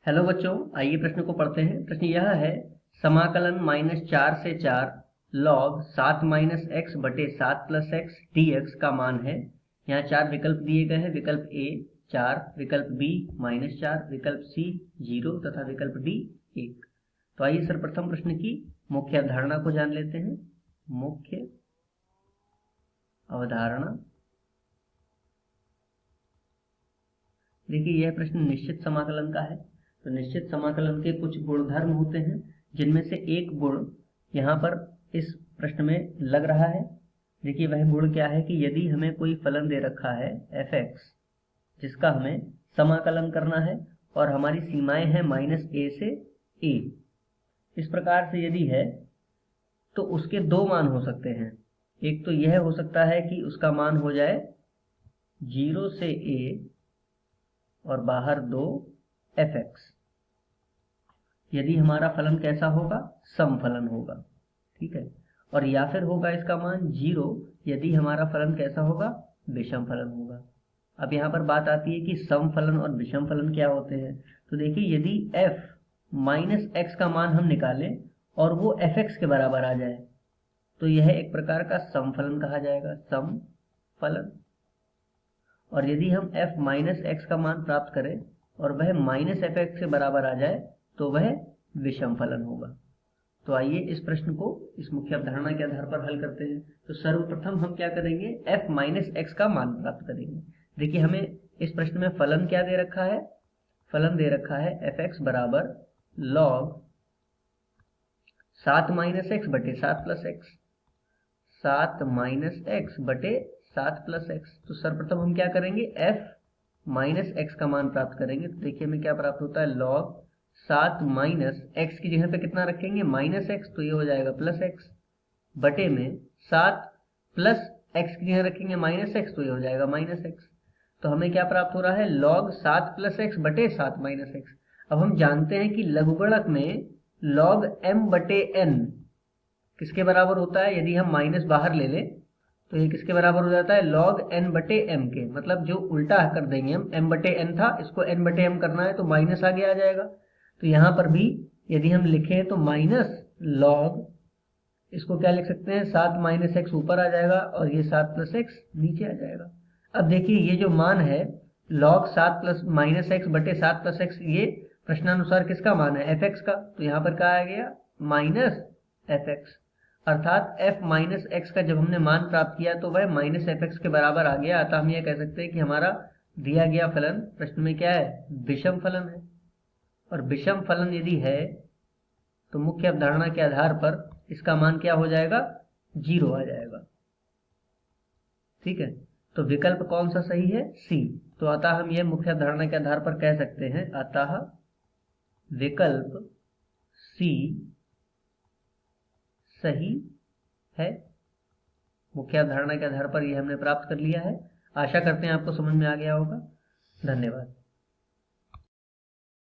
Hello बच्चों, आइए प्रश्न को पढ़ते हैं। प्रश्न यह है, समाकलन -4 से 4 log 7 माइनस एक्स बटे 7 प्लस एक्स dx का मान है। यहाँ 4 विकल्प दिए गए हैं। विकल्प ए 4, विकल्प बी -4, विकल्प सी 0 तथा विकल्प डी 1। तो आइए सर्वप्रथम प्रश्न की मुख्य अवधारणा को जान लेते हैं। मुख्य अवधारणा। देखिए, यह प्रश्न निश्चित समाकलन का है। तो निश्चित समाकलन के कुछ गुणधर्म होते हैं, जिनमें से एक गुण यहाँ पर इस प्रश्न में लग रहा है। देखिए, वह गुण क्या है कि यदि हमें कोई फलन दे रखा है f(x), जिसका हमें समाकलन करना है और हमारी सीमाएं हैं -a से a, इस प्रकार से यदि है तो उसके दो मान हो सकते हैं। एक तो यह हो सकता है कि उसका मान हो जाए 0 से a और बाहर 2 f(x). यदि हमारा फलन कैसा होगा, सम फलन होगा, ठीक है। और या फिर होगा इसका मान 0 यदि हमारा फलन कैसा होगा, विषम फलन होगा। अब यहाँ पर बात आती है कि सम फलन और विषम फलन क्या होते हैं। तो देखिए, यदि f माइनस एक्स का मान हम निकालें और वो fx के बराबर आ जाए तो यह एक प्रकार का सम फलन कहा जाएगा, सम फलन। और यदि हम f माइनस एक्स का मान प्राप्त करें और वह -fx के बराबर आ जाए तो वह विषम फलन होगा। तो आइए इस प्रश्न को इस मुख्य अवधारणा के आधार पर हल करते हैं। तो सर्वप्रथम हम क्या करेंगे, f माइनस एक्स का मान प्राप्त करेंगे। देखिए, हमें इस प्रश्न में फलन क्या दे रखा है, फलन दे रखा है fx बराबर log 7 माइनस एक्स बटे 7 प्लस एक्स, 7 माइनस एक्स बटे 7 प्लस एक्स। तो सर्वप्रथम हम क्या करेंगे, f माइनस एक्स का मान प्राप्त करेंगे। तो देखिए हमें क्या प्राप्त होता है, log 7 माइनस एक्स की जगह पे कितना रखेंगे, माइनस एक्स, तो ये हो जाएगा प्लस एक्स, बटे में 7 प्लस एक्स की जगह रखेंगे माइनस एक्स, तो ये हो जाएगा माइनस एक्स। तो हमें क्या प्राप्त हो रहा है, log 7 प्लस एक्स बटे 7 माइनस एक्स। अब हम जानते हैं कि लघुगणक में log m बटे n किसके बराबर होता है। यदि हम माइनस बाहर ले लें तो ये किसके बराबर हो जाता है, log n बटे m के। मतलब जो उल्टा कर देंगे हम, m बटे n था, इसको n बटे m करना है तो माइनस आगे आ जाएगा। तो यहाँ पर भी यदि हम लिखें तो माइनस log, इसको क्या लिख सकते हैं, 7 माइनस एक्स ऊपर आ जाएगा और ये 7 प्लस एक्स नीचे आ जाएगा। अब देखिए, ये जो मान है log 7 प्लस माइनस एक्स बटे 7 प्लस एक्स, ये प्रश्नानुसार किसका मान है, fx का। तो यहाँ पर क्या आ गया, माइनस fx। अर्थात f माइनस एक्स का जब हमने मान प्राप्त किया तो वह माइनस fx के बराबर आ गया। अतः हम यह कह सकते हैं कि हमारा दिया गया फलन प्रश्न में क्या है, विषम फलन है। और विषम फलन यदि है तो मुख्य अवधारणा के आधार पर इसका मान क्या हो जाएगा, 0 आ जाएगा, ठीक है। तो विकल्प कौन सा सही है, सी। तो अतः हम यह मुख्य अवधारणा के आधार पर कह सकते हैं, अतः विकल्प सी सही है। मुख्य अवधारणा के आधार पर यह हमने प्राप्त कर लिया है। आशा करते हैं आपको समझ में आ गया होगा। धन्यवाद।